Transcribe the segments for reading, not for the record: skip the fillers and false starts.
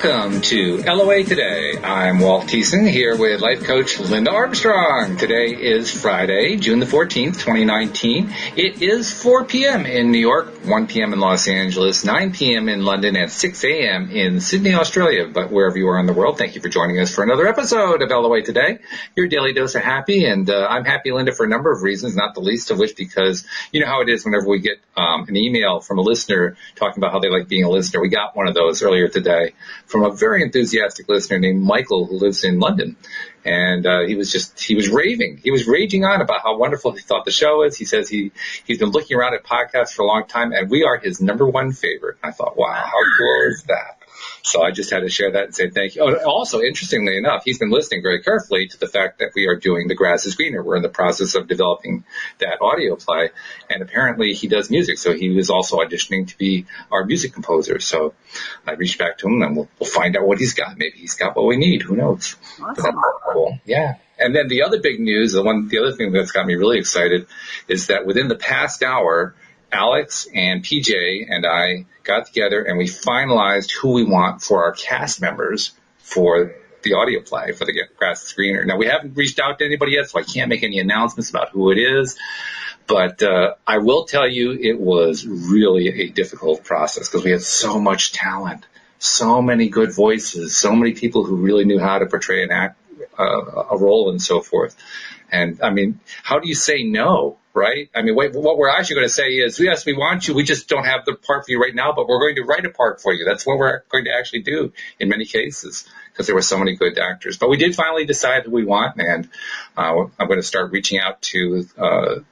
Welcome to LOA Today. I'm Walt Thiessen here with life coach Linda Armstrong. Today is Friday, June the 14th, 2019. It is 4 p.m. in New York, 1 p.m. in Los Angeles, 9 p.m. in London, and 6 a.m. in Sydney, Australia. But wherever you are in the world, thank you for joining us for another episode of LOA Today, your daily dose of happy. And I'm happy, Linda, for a number of reasons, not the least of which because you know how it is whenever we get an email from a listener talking about how they like being a listener. We got one of those earlier today from a very enthusiastic listener named Michael who lives in London. And he was raving. He was raging on about how wonderful he thought the show is. He says he's been looking around at podcasts for a long time, and we are his number one favorite. I thought, wow, how cool is that? So I just had to share that and say thank you. Oh, also, interestingly enough, he's been listening very carefully to the fact that we are doing The Grass is Greener. We're in the process of developing that audio play, and apparently he does music, so he was also auditioning to be our music composer. So I reached back to him, and we'll find out what he's got. Maybe he's got what we need. Who knows? Awesome. Cool. Yeah. And then the other big news, the other thing that's got me really excited is that within the past hour, Alex and PJ and I got together and we finalized who we want for our cast members for the audio play for The Grass is Greener. Now, we haven't reached out to anybody yet, so I can't make any announcements about who it is. But I will tell you it was really a difficult process because we had so much talent, so many good voices, so many people who really knew how to portray an act, a role and so forth. And, I mean, how do you say no, right? I mean, what we're actually going to say is, yes, we want you. We just don't have the part for you right now, but we're going to write a part for you. That's what we're going to actually do in many cases because there were so many good actors. But we did finally decide who we want, and I'm going to start reaching out to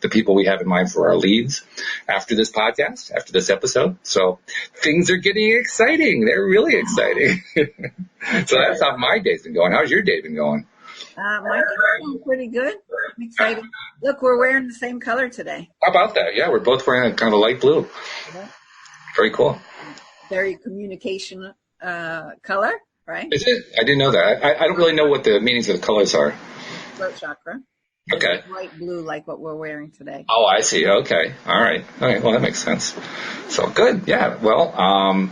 the people we have in mind for our leads after this podcast, after this episode. So things are getting exciting. They're really exciting. So that's how my day's been going. How's your day been going? Mine's going pretty good. I'm excited. Look, we're wearing the same color today. How about that? Yeah, we're both wearing kind of a light blue. Yeah. Very cool. Very communication color, right? Is it? I didn't know that. I don't really know what the meanings of the colors are. Throat chakra. Okay. Light blue like what we're wearing today. Oh, I see. Okay. All right. Well, that makes sense. So good. Yeah. Well,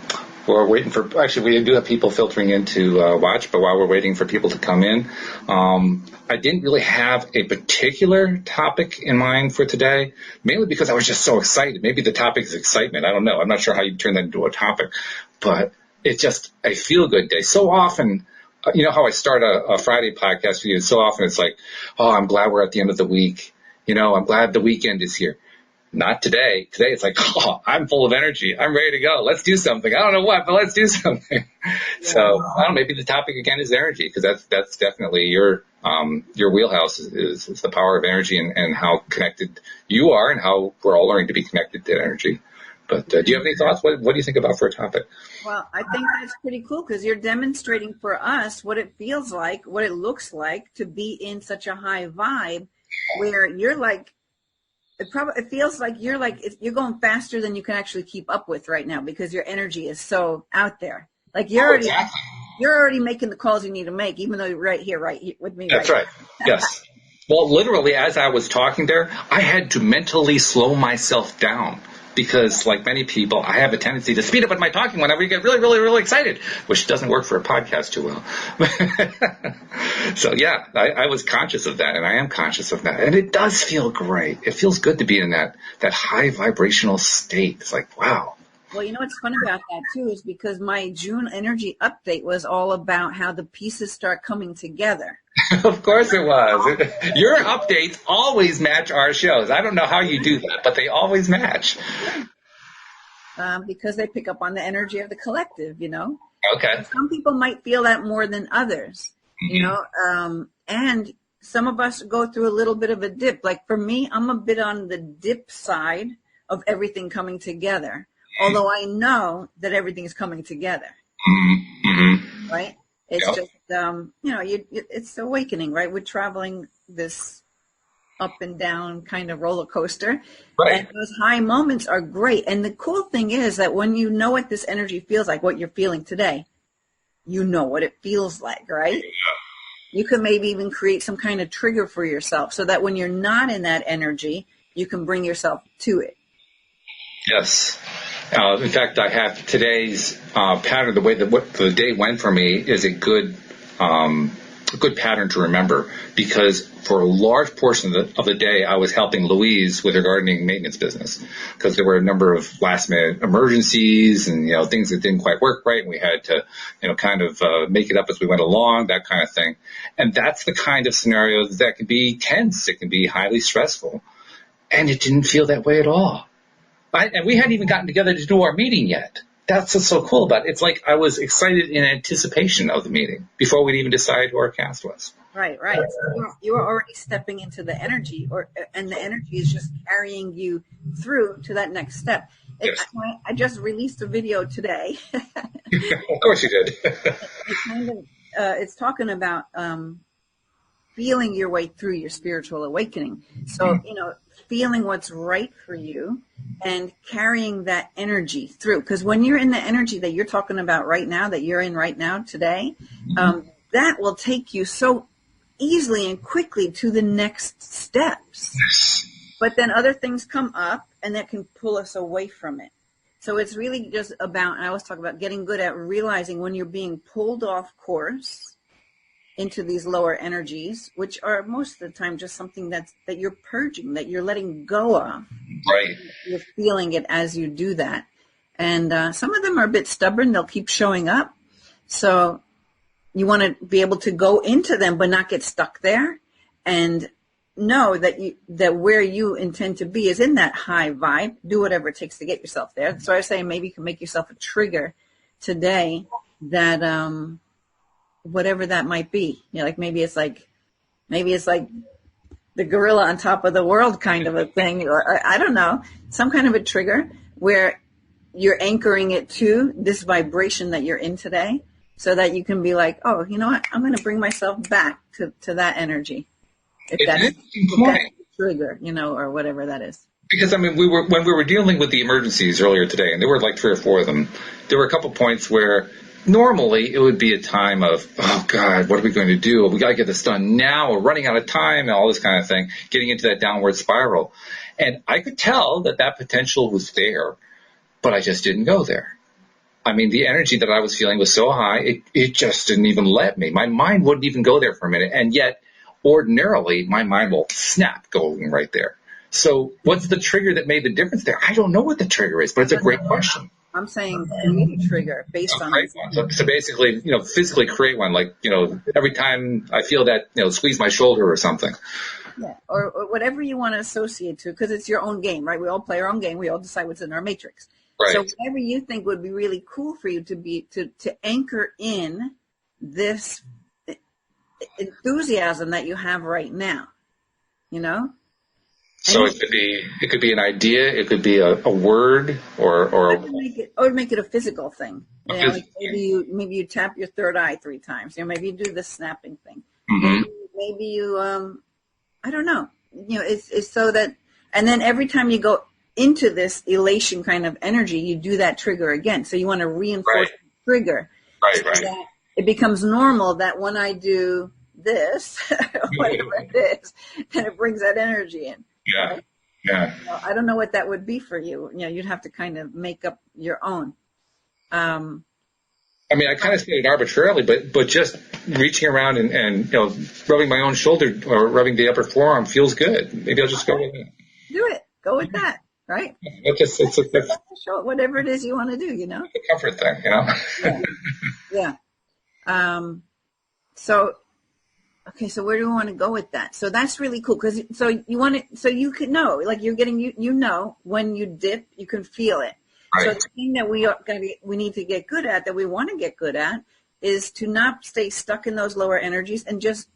we're waiting for, actually, we do have people filtering in to watch, but while we're waiting for people to come in, I didn't really have a particular topic in mind for today, mainly because I was just so excited. Maybe the topic is excitement. I don't know. I'm not sure how you turn that into a topic, but it's just a feel-good day. So often, you know how I start a Friday podcast for you, so often it's like, oh, I'm glad we're at the end of the week. You know, I'm glad the weekend is here. Not today. Today it's like, oh, I'm full of energy. I'm ready to go. Let's do something. I don't know what, but let's do something. Yeah. So I don't know, maybe the topic again is energy because that's definitely your wheelhouse is the power of energy and how connected you are and how we're all learning to be connected to energy. But do you have any thoughts? What do you think about for a topic? Well, I think that's pretty cool because you're demonstrating for us what it feels like, what it looks like to be in such a high vibe where you're like, it feels like you're going faster than you can actually keep up with right now because your energy is so out there. Like you're already making the calls you need to make, even though you're right here with me. That's right. Yes. Well, literally, as I was talking there, I had to mentally slow myself down. Because, like many people, I have a tendency to speed up with my talking whenever you get really, really, really excited, which doesn't work for a podcast too well. So, yeah, I was conscious of that, and I am conscious of that. And it does feel great. It feels good to be in that high vibrational state. It's like, wow. Well, you know what's funny about that, too, is because my June energy update was all about how the pieces start coming together. Of course it was. Your updates always match our shows. I don't know how you do that, but they always match. Because they pick up on the energy of the collective, you know. Okay. Some people might feel that more than others, you know. And some of us go through a little bit of a dip. Like for me, I'm a bit on the dip side of everything coming together. Although I know that everything is coming together. Mm-hmm. Right? It's just, you know, it's awakening, right? We're traveling this up and down kind of roller coaster. Right. And those high moments are great. And the cool thing is that when you know what this energy feels like, what you're feeling today, you know what it feels like, right? Yeah. You can maybe even create some kind of trigger for yourself so that when you're not in that energy, you can bring yourself to it. Yes. In fact, I have today's pattern. The way that what the day went for me is a good pattern to remember, because for a large portion of the day, I was helping Louise with her gardening maintenance business, because there were a number of last minute emergencies and, things that didn't quite work right. And we had to, kind of make it up as we went along, that kind of thing. And that's the kind of scenarios that can be tense. It can be highly stressful. And it didn't feel that way at all. And we hadn't even gotten together to do our meeting yet. That's what's so cool about it. It's like I was excited in anticipation of the meeting before we'd even decide who our cast was. Right. So you were already stepping into the energy, and the energy is just carrying you through to that next step. Yes. I just released a video today. Of course you did. It's talking about feeling your way through your spiritual awakening. So, feeling what's right for you and carrying that energy through. Because when you're in the energy that you're talking about right now, that you're in right now today, that will take you so easily and quickly to the next steps. But then other things come up and that can pull us away from it. So it's really just about, and I always talk about getting good at realizing when you're being pulled off course into these lower energies, which are most of the time just something that you're purging, that you're letting go of. Right. You're feeling it as you do that. And some of them are a bit stubborn. They'll keep showing up. So you want to be able to go into them but not get stuck there, and know that where you intend to be is in that high vibe. Do whatever it takes to get yourself there. So I was saying maybe you can make yourself a trigger today that whatever that might be. Like maybe it's like the gorilla on top of the world kind of a thing, or I don't know, some kind of a trigger where you're anchoring it to this vibration that you're in today, so that you can be like, oh, you know what? I'm going to bring myself back to that energy. If that's the trigger, or whatever that is. Because, when we were dealing with the emergencies earlier today, and there were like 3 or 4 of them, there were a couple points where normally it would be a time of, oh, God, what are we going to do? We got to get this done now. We're running out of time and all this kind of thing, getting into that downward spiral. And I could tell that potential was there, but I just didn't go there. The energy that I was feeling was so high, it just didn't even let me. My mind wouldn't even go there for a minute. And yet, ordinarily, my mind will snap going right there. So what's the trigger that made the difference there? I don't know what the trigger is, but it's a great question. I'm saying create a trigger based on create one. So basically, physically create one. Like, every time I feel that, squeeze my shoulder or something. Yeah, or whatever you want to associate to, because it's your own game, right? We all play our own game. We all decide what's in our matrix. Right. So whatever you think would be really cool for you to anchor in this enthusiasm that you have right now, So it could be an idea, it could be a word, or make it a physical thing. Like maybe you tap your third eye 3 times. Maybe you do the snapping thing. Mm-hmm. Maybe you I don't know. It's so that, and then every time you go into this elation kind of energy, you do that trigger again. So you want to reinforce the trigger. Right. That it becomes normal that when I do this, whatever it is, then it brings that energy in. Yeah. Right? Yeah. Well, I don't know what that would be for you. You'd have to kind of make up your own. I kind of said it arbitrarily, but just reaching around and rubbing my own shoulder or rubbing the upper forearm feels good. Maybe I'll just go with it. Do it. Go with that. Right? It's whatever it is you want to do, It's a comfort thing, Yeah. So where do we want to go with that? So that's really cool, because so you could know, like you're getting, when you dip, you can feel it. Right. So the thing that we need to get good at, that we want to get good at, is to not stay stuck in those lower energies and just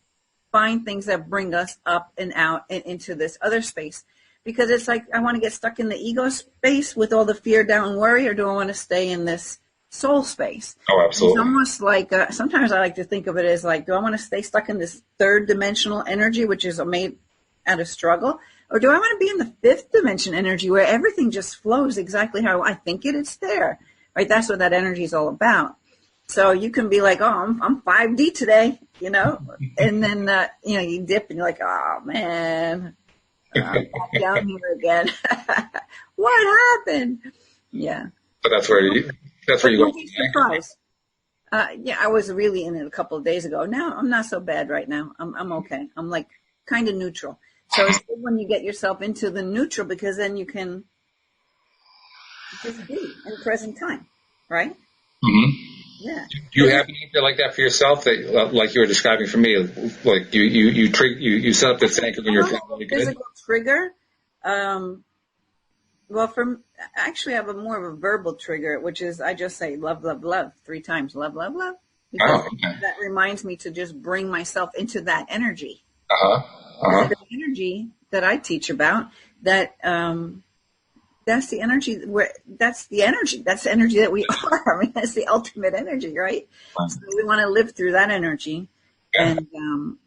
find things that bring us up and out and into this other space. Because it's like, I want to get stuck in the ego space with all the fear, doubt, and worry, or do I want to stay in this soul space? Oh, absolutely. It's almost like, sometimes I like to think of it as like, do I want to stay stuck in this 3rd dimensional energy, which is made out of struggle? Or do I want to be in the 5th dimension energy where everything just flows exactly how I think it's there, right? That's what that energy is all about. So you can be like, oh, I'm 5D today, and then, you dip and you're like, oh, man. Back down here again. What happened? Yeah. But that's where you Don't go. be surprised. Yeah, I was really in it a couple of days ago. Now I'm not so bad right now. I'm okay. I'm like kind of neutral. So it's good when you get yourself into the neutral, because then you can just be in present time, right? Mm-hmm. Yeah. Do you have anything like that for yourself, that like you were describing for me, like you set up this anchor when you're feeling really good? Physical trigger. Well, actually, I have more of a verbal trigger, which is I just say love, love, love 3 times. Love, love, love. Because that reminds me to just bring myself into that energy. The energy that I teach about, that's the energy that's the energy that we are. I mean, that's the ultimate energy, right? So we want to live through that energy, and and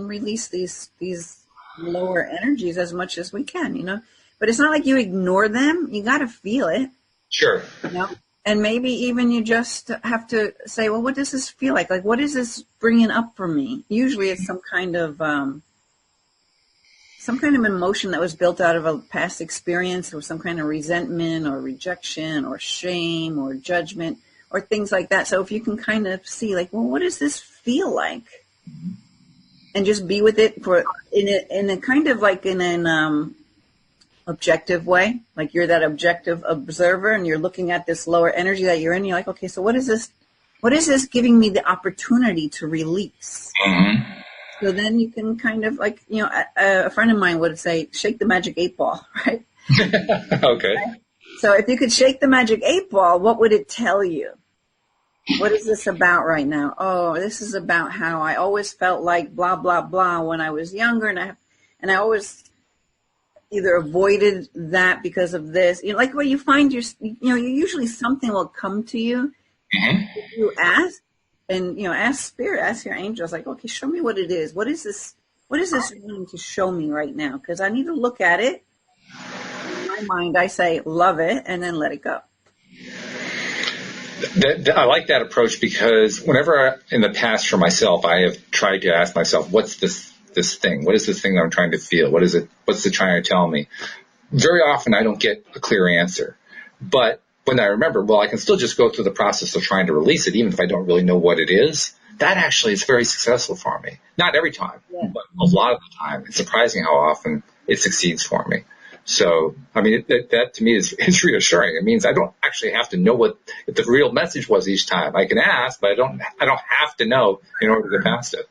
release these lower energies as much as we can. But it's not like you ignore them. You got to feel it. Sure. And maybe even you just have to say, well, what does this feel like? Like, what is this bringing up for me? Usually it's some kind of emotion that was built out of a past experience, or some kind of resentment or rejection or shame or judgment or things like that. So if you can kind of see, like, well, what does this feel like? And just be with it in a kind of like in an objective way, like you're that objective observer and you're looking at this lower energy that you're in. You're like, okay, so what is this giving me the opportunity to release? Mm-hmm. So then you can kind of like, a friend of mine would say, shake the magic 8 ball, right? Okay. Right? So if you could shake the magic 8 ball, what would it tell you? What is this about right now? Oh, this is about how I always felt like blah, blah, blah when I was younger. And I always either avoided that because of this. Like where you find usually something will come to you. Mm-hmm. If you ask. And, ask spirit, ask your angels, like, okay, show me what it is. What is this wanting to show me right now? Because I need to look at it. In my mind, I say, love it, and then let it go. I like that approach, because whenever in the past for myself, I have tried to ask myself, what's this thing? What is this thing that I'm trying to feel? What is it? What's it trying to tell me? Very often I don't get a clear answer. But when I remember, well, I can still just go through the process of trying to release it, even if I don't really know what it is. That actually is very successful for me. Not every time, but a lot of the time. It's surprising how often it succeeds for me. So, I mean, that to me is reassuring. It means I don't actually have to know what the real message was each time. I can ask, but I don't have to know in order to get past it.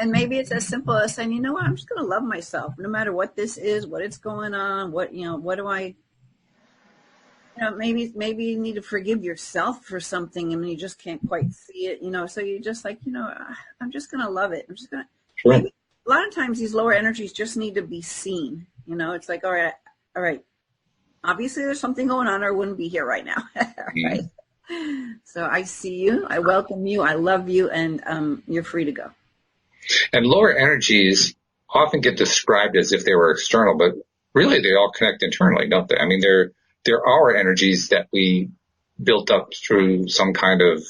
And maybe it's as simple as saying, you know what, I'm just going to love myself, no matter what this is, what it's going on, what do I. Maybe you need to forgive yourself for something and you just can't quite see it, so you just like, I'm just going to love it. I'm just going to, maybe a lot of times these lower energies just need to be seen. It's like, all right. Obviously there's something going on or I wouldn't be here right now. Right. So I see you. I welcome you. I love you. And you're free to go. And lower energies often get described as if they were external, but really they all connect internally, don't they? I mean, they're our energies that we built up through some kind of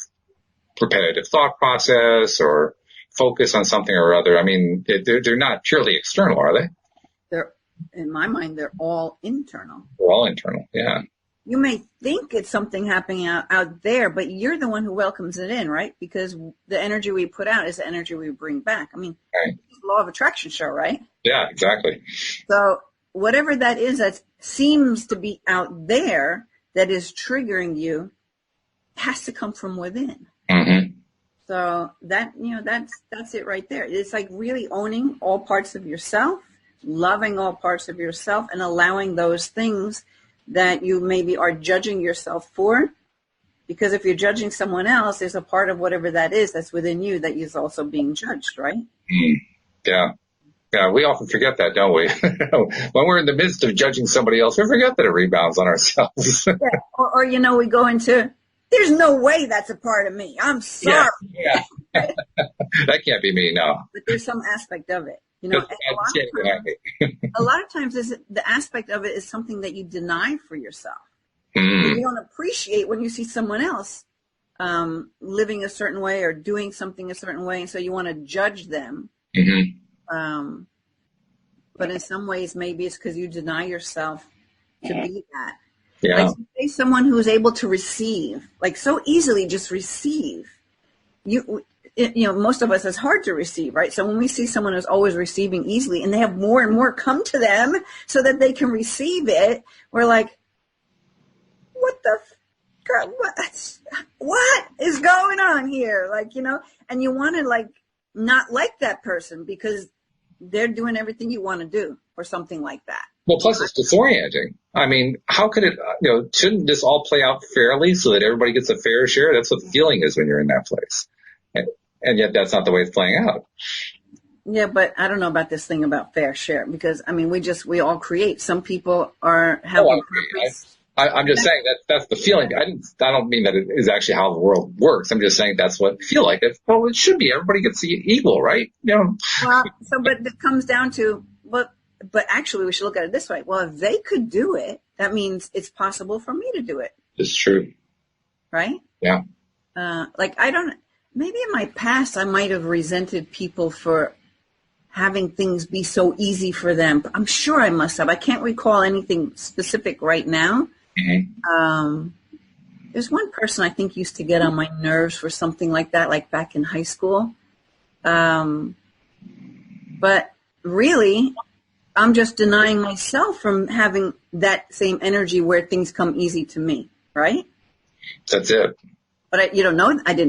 repetitive thought process or focus on something or other. I mean, they're not purely external, are they? In my mind, they're all internal. They're all internal, yeah. You may think it's something happening out there, but you're the one who welcomes it in, right? Because the energy we put out is the energy we bring back. I mean, right. It's the law of attraction show, right? Yeah, exactly. So whatever that is that seems to be out there that is triggering you has to come from within. Mm-hmm. So that's it right there. It's like really owning all parts of yourself, loving all parts of yourself, and allowing those things that you maybe are judging yourself for. Because if you're judging someone else, there's a part of whatever that is that's within you that is also being judged, right? Mm. Yeah. Yeah, we often forget that, don't we? When we're in the midst of judging somebody else, we forget that it rebounds on ourselves. Yeah. Or we go into, there's no way that's a part of me. I'm sorry. Yeah. That can't be me, no. But there's some aspect of it. A lot of times the aspect of it is something that you deny for yourself. You don't appreciate when you see someone else living a certain way or doing something a certain way, and so you want to judge them. Mm-hmm. But in some ways, maybe it's because you deny yourself to be that. Yeah. Like say someone who is able to receive, like so easily just receive. Most of us, it's hard to receive, right? So when we see someone who's always receiving easily and they have more and more come to them so that they can receive it, we're like, what the God, what is going on here? Like, and you want to like not like that person because they're doing everything you want to do or something like that. Well, plus it's disorienting. I mean, how could it, shouldn't this all play out fairly so that everybody gets a fair share? That's what the feeling is when you're in that place. And yet that's not the way it's playing out. Yeah, but I don't know about this thing about fair share because, I mean, we all create. Some people have a purpose. I'm just saying that's the feeling. I don't mean that it is actually how the world works. I'm just saying that's what I feel like. Well, it should be. Everybody gets equal, right? Well, but it comes down to, but actually we should look at it this way. Well, if they could do it, that means it's possible for me to do it. It's true. Right? Yeah. Maybe in my past I might have resented people for having things be so easy for them. I'm sure I must have. I can't recall anything specific right now. Mm-hmm. There's one person I think used to get on my nerves for something like that, like back in high school. But really, I'm just denying myself from having that same energy where things come easy to me, right? That's it. But I didn't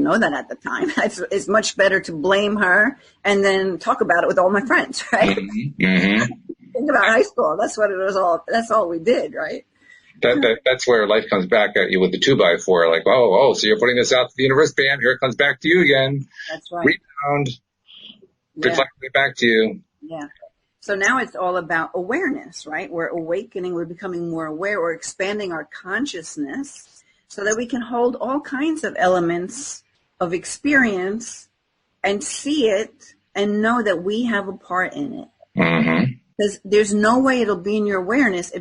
know that at the time. It's much better to blame her and then talk about it with all my friends, right? Mm-hmm. Think about high school. That's what it was all. That's all we did, right? That's where life comes back at you with the 2x4. Like, so you're putting this out to the universe, bam, here it comes back to you again. That's right. Rebound. Reflecting it back to you. Yeah. So now it's all about awareness, right? We're awakening. We're becoming more aware. We're expanding our consciousness so that we can hold all kinds of elements of experience and see it and know that we have a part in it. Mm-hmm. Because there's no way it'll be in your awareness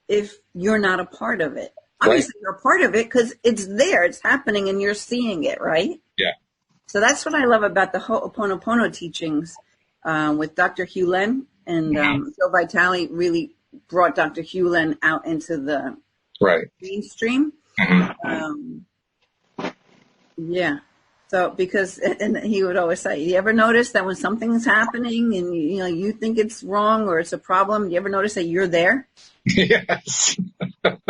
if you're not a part of it. Obviously, right. You're a part of it because it's there, it's happening, and you're seeing it, right? Yeah. So that's what I love about the Ho'oponopono teachings with Dr. Hugh Len. And Joe Vitale really brought Dr. Hugh Len out into the mainstream. Mm-hmm. Yeah. So and he would always say, you ever notice that when something's happening and you think it's wrong or it's a problem, you ever notice that you're there? Yes. You're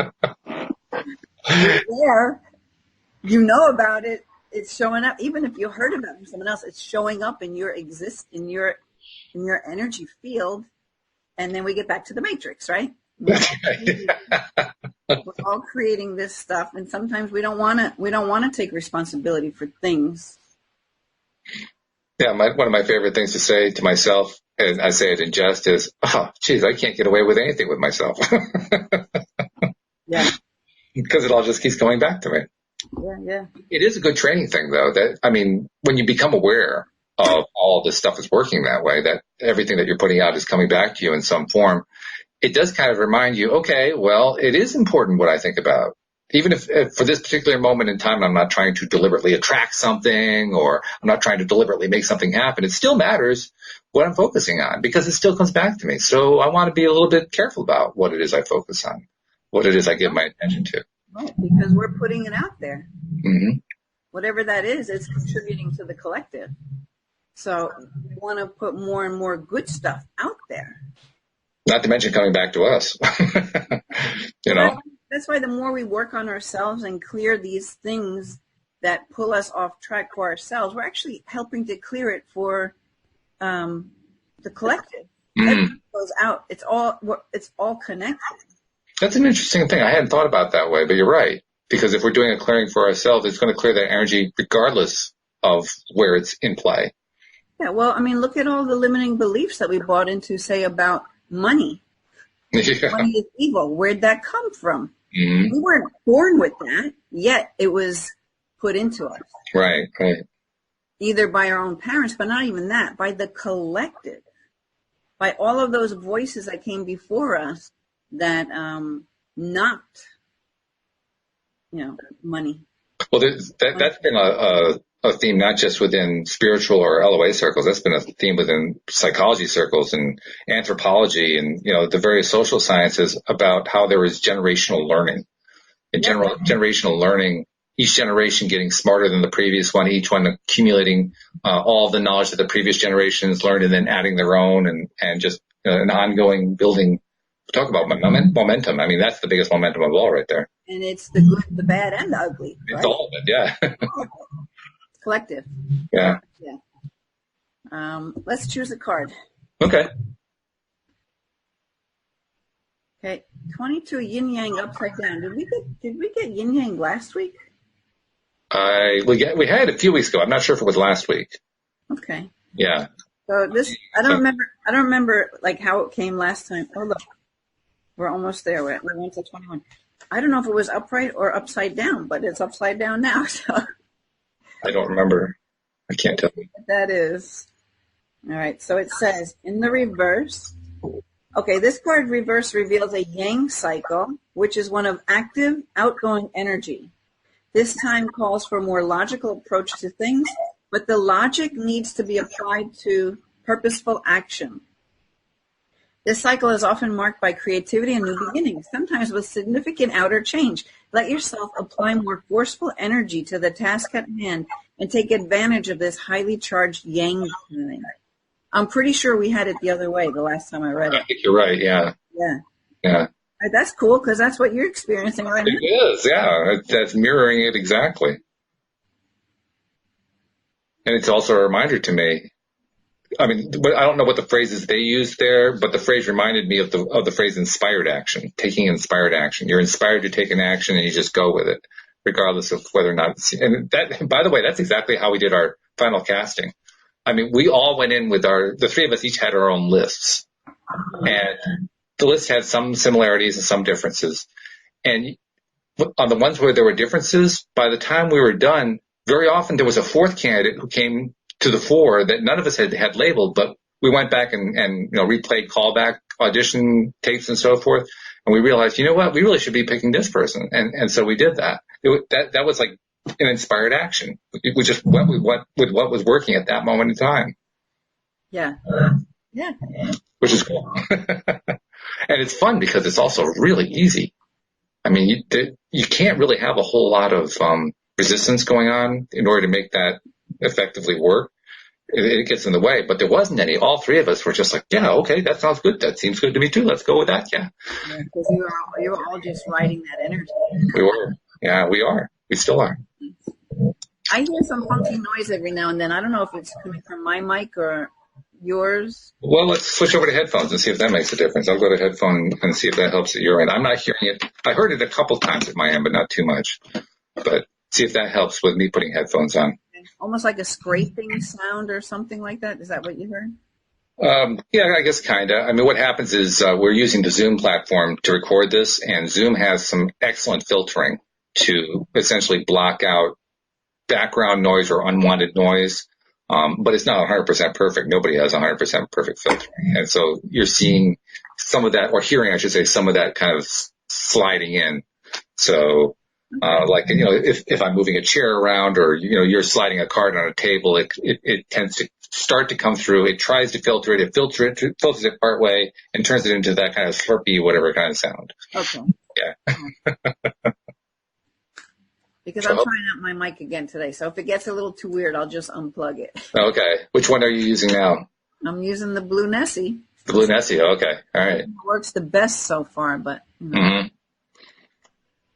there. You know about it. It's showing up. Even if you heard about it from someone else, it's showing up in your in your energy field. And then we get back to the matrix, right? We're all creating this stuff, and sometimes we don't want to take responsibility for things. Yeah, one of my favorite things to say to myself, and I say it in jest, is, "Oh, geez, I can't get away with anything with myself." Yeah, because it all just keeps coming back to me. Yeah. It is a good training thing, though. When you become aware of all this stuff is working that way, that everything that you're putting out is coming back to you in some form. It does kind of remind you, okay, well, it is important what I think about. Even if for this particular moment in time, I'm not trying to deliberately attract something or I'm not trying to deliberately make something happen. It still matters what I'm focusing on because it still comes back to me. So I want to be a little bit careful about what it is I focus on, what it is I give my attention to. Right, because we're putting it out there. Mm-hmm. Whatever that is, it's contributing to the collective. So we want to put more and more good stuff out there. Not to mention coming back to us. That's why the more we work on ourselves and clear these things that pull us off track for ourselves, we're actually helping to clear it for the collective. Everything goes out. It's all connected. That's an interesting thing. I hadn't thought about that way, but you're right. Because if we're doing a clearing for ourselves, it's going to clear that energy regardless of where it's in play. Yeah, well, look at all the limiting beliefs that we bought into, say, about money. Yeah. Money is evil. Where'd that come from? Mm-hmm. We weren't born with that, yet it was put into us. Right. Either by our own parents, but not even that, by the collective, by all of those voices that came before us that knocked, money. Well, that's been a theme not just within spiritual or LOA circles. That's been a theme within psychology circles and anthropology and, the various social sciences about how there is generational learning. In general, generational learning, each generation getting smarter than the previous one, each one accumulating all the knowledge that the previous generations learned and then adding their own and just an ongoing building. Talk about momentum. I mean, that's the biggest momentum of all right there. And it's the good, the bad, and the ugly. Right? It's all of it, yeah. Collective. Yeah. Yeah. Let's choose a card. Okay. Okay. 22 yin yang upside down. Did we get yin yang last week? We had a few weeks ago. I'm not sure if it was last week. Okay. Yeah. So I don't remember like how it came last time. Oh look, we're almost there. We're 1 to 21. I don't know if it was upright or upside down, but it's upside down now. So I don't remember. I can't tell you. What that is. All right. So it says in the reverse. Okay, this card reverse reveals a yang cycle, which is one of active, outgoing energy. This time calls for a more logical approach to things, but the logic needs to be applied to purposeful action. This cycle is often marked by creativity and new beginnings, sometimes with significant outer change. Let yourself apply more forceful energy to the task at hand and take advantage of this highly charged yang feeling. I'm pretty sure we had it the other way the last time I read it. I think you're right, yeah. Yeah. That's cool because that's what you're experiencing right now. It is, yeah. That's mirroring it exactly. And it's also a reminder to me. I mean, I don't know what the phrases they used there, but the phrase reminded me of the phrase inspired action, taking inspired action. You're inspired to take an action and you just go with it, regardless of whether or not and that, by the way, that's exactly how we did our final casting. I mean, we all went in with the three of us each had our own lists. And the list had some similarities and some differences. And on the ones where there were differences, by the time we were done, very often there was a fourth candidate who came to the fore that none of us had labeled, but we went back and replayed callback audition tapes and so forth. And we realized, you know what, we really should be picking this person. And so we did that. That was like an inspired action. We just went with what was working at that moment in time. Yeah. Yeah. Which is cool. And it's fun because it's also really easy. I mean, you can't really have a whole lot of resistance going on in order to make that effectively work. It gets in the way, but there wasn't any. All three of us were just like, yeah, okay, that sounds good. That seems good to me too. Let's go with that. Yeah. Because you were all just riding that energy. We were. Yeah, we are. We still are. I hear some funky noise every now and then. I don't know if it's coming from my mic or yours. Well, let's switch over to headphones and see if that makes a difference. I'll go to headphone and see if that helps at your end. I'm not hearing it. I heard it a couple times at my end, but not too much. But see if that helps with me putting headphones on. Almost like a scraping sound or something like that. Is that what you heard? Yeah, I guess kind of. I mean, what happens is we're using the Zoom platform to record this, and Zoom has some excellent filtering to essentially block out background noise or unwanted noise. But it's not 100% perfect. Nobody has 100% perfect filtering. And so you're seeing some of that, or hearing, I should say, some of that kind of sliding in. So, like, if I'm moving a chair around or, you're sliding a card on a table, it tends to start to come through. It tries to filter it. It filters it part way and turns it into that kind of slurpy, whatever kind of sound. Okay. Yeah. Because I'm trying out my mic again today. So if it gets a little too weird, I'll just unplug it. Okay. Which one are you using now? I'm using the Blue Nessie. The Blue Nessie. Okay. All right. It works the best so far, but. Mm-hmm.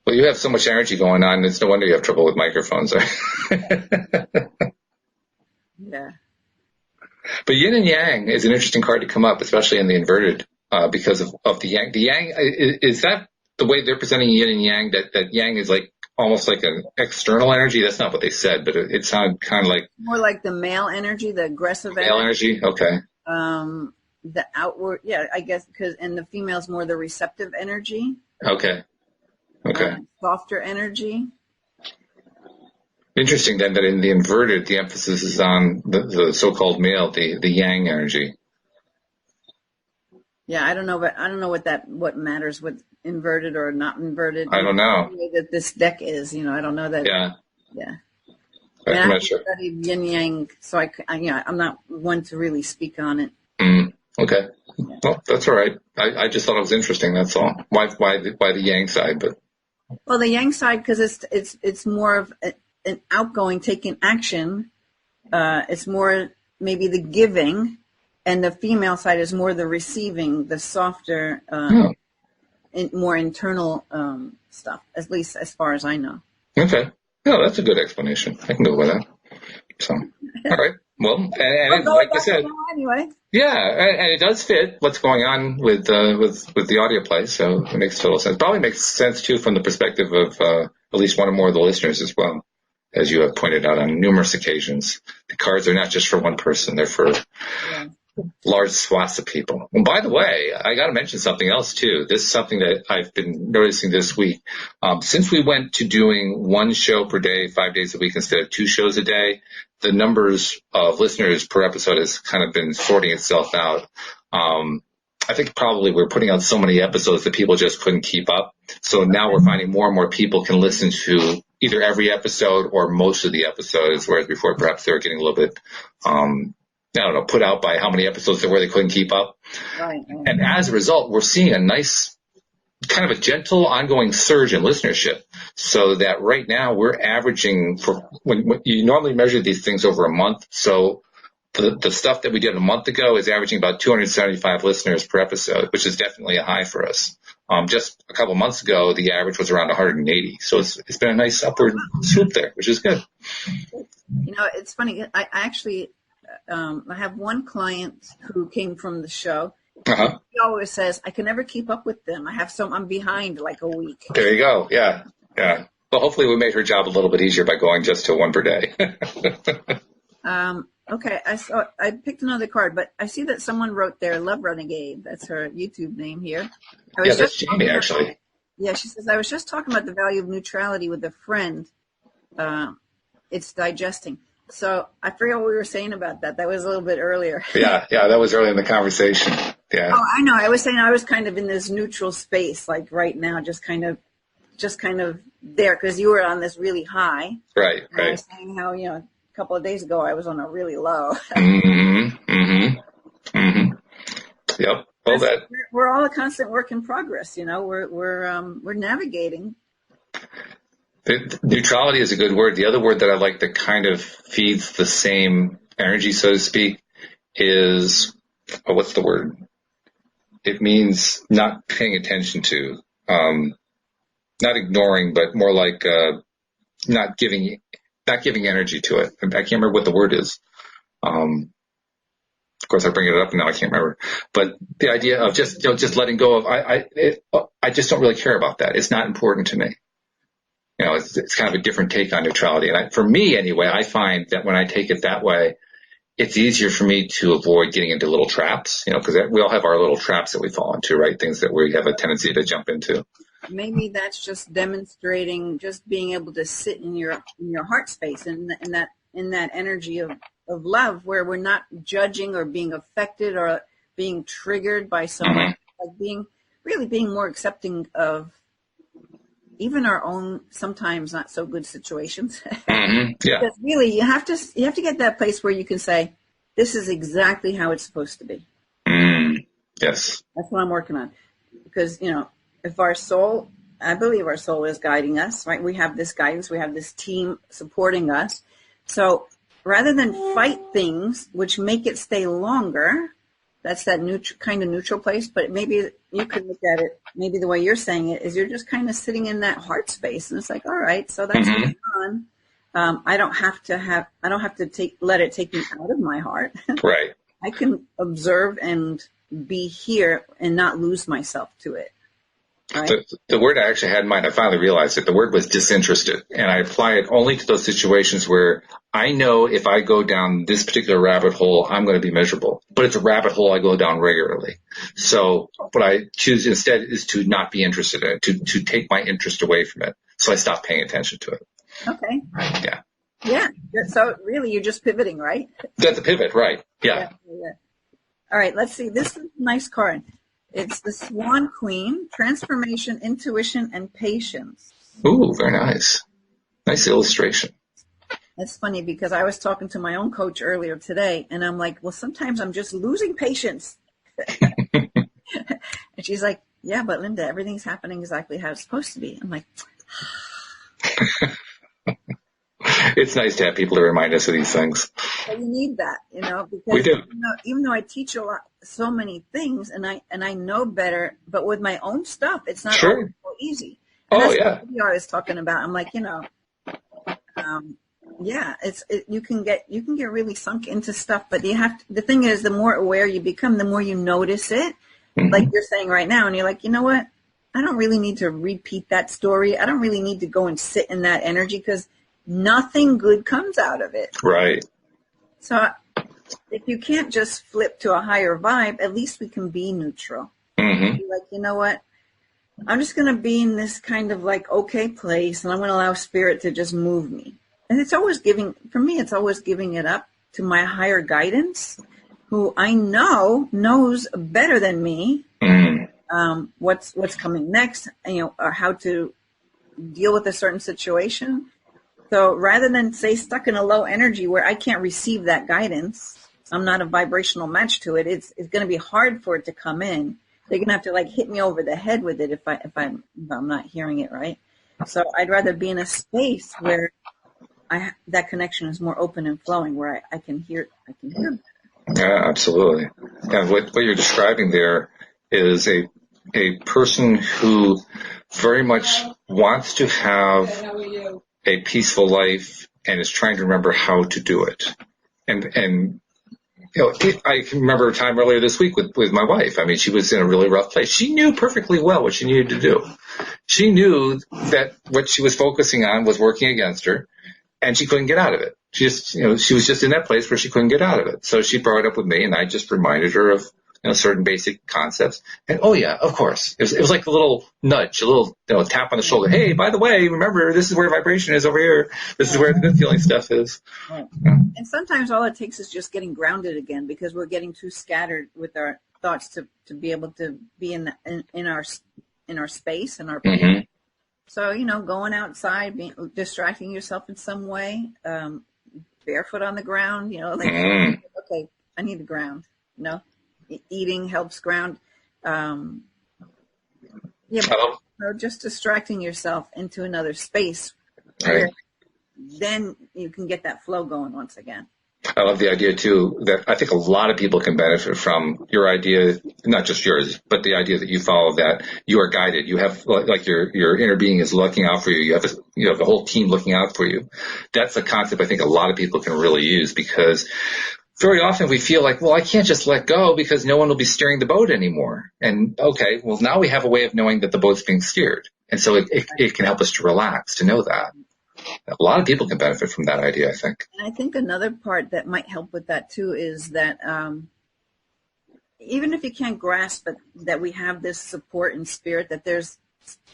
Well, you have so much energy going on. It's no wonder you have trouble with microphones. Yeah. But yin and yang is an interesting card to come up, especially in the inverted, because of the yang. The yang, is that the way they're presenting yin and yang, that yang is like almost like an external energy? That's not what they said, but it sounded kind of like. More like the male energy, the aggressive energy. Male energy, okay. The outward, yeah, I guess, and the female's more the receptive energy. Okay. Okay. Softer energy. Interesting then that in the inverted, the emphasis is on the so-called male, the yang energy. Yeah, I don't know, but I don't know what matters with inverted or not inverted. I don't know. The way that this deck is, I don't know that. Yeah. Yeah. I I'm not sure. studied yin yang, so I'm not one to really speak on it. Okay. Well, that's all right. I just thought it was interesting. That's all. Why the yang side? But well, the yang side, because it's more of an outgoing, taking action. It's more maybe the giving, and the female side is more the receiving, the softer, more internal stuff. At least as far as I know. okay. No, that's a good explanation. I can go with that. So, all right. Well, and like I said, anyway. Yeah, and it does fit what's going on with the audio play, so it makes total sense. Probably makes sense too from the perspective of at least one or more of the listeners as well, as you have pointed out on numerous occasions. The cards are not just for one person; they're for large swaths of people. And by the way, I got to mention something else too. This is something that I've been noticing this week. Since we went to doing one show per day, 5 days a week instead of 2 shows a day, the numbers of listeners per episode has kind of been sorting itself out. I think probably we're putting out so many episodes that people just couldn't keep up. So now we're finding more and more people can listen to either every episode or most of the episodes, whereas before perhaps they were getting a little bit, put out by how many episodes there were they couldn't keep up. Right. And as a result, we're seeing a nice kind of a gentle ongoing surge in listenership, so that right now we're averaging for when you normally measure these things over a month. So the stuff that we did a month ago is averaging about 275 listeners per episode, which is definitely a high for us. Just a couple months ago, the average was around 180. So it's been a nice upward swoop there, which is good. It's funny. I actually I have one client who came from the show. Uh-huh. He always says, I can never keep up with them. I'm behind like a week. There you go. Yeah. Well, hopefully we made her job a little bit easier by going just to 1 per day. Okay. I picked another card, but I see that someone wrote there, Love Renegade. That's her YouTube name here. That's Jamie, actually. Yeah, she says, I was just talking about the value of neutrality with a friend. It's digesting. So I forget what we were saying about that. That was a little bit earlier. Yeah, that was early in the conversation. Yeah. Oh, I know. I was saying I was kind of in this neutral space, like right now, just kind of there, because you were on this really high. Right. I was saying how, a couple of days ago I was on a really low. Yep. Well, we're all a constant work in progress. We're navigating. Neutrality is a good word. The other word that I like that kind of feeds the same energy, so to speak, is, what's the word? It means not paying attention to, not ignoring, but more like not giving energy to it. I can't remember what the word is. Of course, I bring it up and now I can't remember. But the idea of just letting go of, I just don't really care about that. It's not important to me. It's kind of a different take on neutrality. And for me, anyway, I find that when I take it that way, it's easier for me to avoid getting into little traps, because we all have our little traps that we fall into, right? Things that we have a tendency to jump into. Maybe that's just demonstrating, just being able to sit in your heart space and in that energy of love, where we're not judging or being affected or being triggered by someone, like being more accepting of even our own sometimes not so good situations. Yeah. Because really, you have to get that place where you can say, this is exactly how it's supposed to be. Yes. That's what I'm working on. Because, if our soul, I believe our soul is guiding us, right? We have this guidance. We have this team supporting us. So rather than fight things, which make it stay longer, that's that kind of neutral place. But maybe you could look at it, maybe the way you're saying it is you're just kind of sitting in that heart space. And it's like, all right, so that's going on. I don't have to let it take me out of my heart. Right. I can observe and be here and not lose myself to it. Right? The word I actually had in mind, I finally realized it. The word was disinterested. And I apply it only to those situations where I know if I go down this particular rabbit hole, I'm going to be miserable. But it's a rabbit hole I go down regularly. So what I choose instead is to not be interested in it, to take my interest away from it. So I stop paying attention to it. Okay. Yeah. Yeah. So really, you're just pivoting, right? That's a pivot, right? Yeah. All right. Let's see. This is a nice card. It's the Swan Queen, Transformation, Intuition, and Patience. Ooh, very nice. Nice illustration. That's funny because I was talking to my own coach earlier today, and I'm like, well, sometimes I'm just losing patience. And she's like, yeah, but Linda, everything's happening exactly how it's supposed to be. I'm like, It's nice to have people to remind us of these things. well, you need that, because We do. even though I teach so many things, and I know better, but with my own stuff, it's not Sure. always so easy. And Oh, that's yeah. what I was talking about. I'm like, yeah, you can get really sunk into stuff, but the thing is, the more aware you become, the more you notice it. Mm-hmm. Like you're saying right now, and you're like, you know what? I don't really need to repeat that story. I don't really need to go and sit in that energy because nothing good comes out of it. Right. So if you can't just flip to a higher vibe, at least we can be neutral. Mm-hmm. Like, you know what? I'm just going to be in this kind of like okay place, and I'm going to allow spirit to just move me. And it's always giving it up to my higher guidance, who I know knows better than me what's coming next, or how to deal with a certain situation. So rather than stay stuck in a low energy where I can't receive that guidance, I'm not a vibrational match to it. It's going to be hard for it to come in. They're going to have to like hit me over the head with it if I'm not hearing it right. So I'd rather be in a space where that connection is more open and flowing, where I can hear better. Yeah, absolutely. And what you're describing there is a person who very much wants to have a peaceful life and is trying to remember how to do it. And I can remember a time earlier this week with my wife. I mean, she was in a really rough place. She knew perfectly well what she needed to do. She knew that what she was focusing on was working against her, and she couldn't get out of it. She was just in that place where she couldn't get out of it. So she brought it up with me, and I just reminded her of certain basic concepts. And oh yeah, of course, it was like a little nudge, a little tap on the shoulder. Hey, by the way, remember this is where vibration is over here. This is where the good feeling stuff is. Right. And sometimes all it takes is just getting grounded again, because we're getting too scattered with our thoughts to be able to be in our space and our place. Mm-hmm. So going outside, distracting yourself in some way, barefoot on the ground, okay, I need the ground. Eating helps ground. Just distracting yourself into another space. Right. Then you can get that flow going once again. I love the idea too that I think a lot of people can benefit from your idea, not just yours, but the idea that you follow, that you are guided. You have like your inner being is looking out for you. You have the whole team looking out for you. That's a concept I think a lot of people can really use, because very often we feel like, well, I can't just let go because no one will be steering the boat anymore. And okay, well, now we have a way of knowing that the boat's being steered. And so it can help us to relax, to know that. A lot of people can benefit from that idea, I think. And I think another part that might help with that too is that even if you can't grasp that we have this support in spirit, that there's,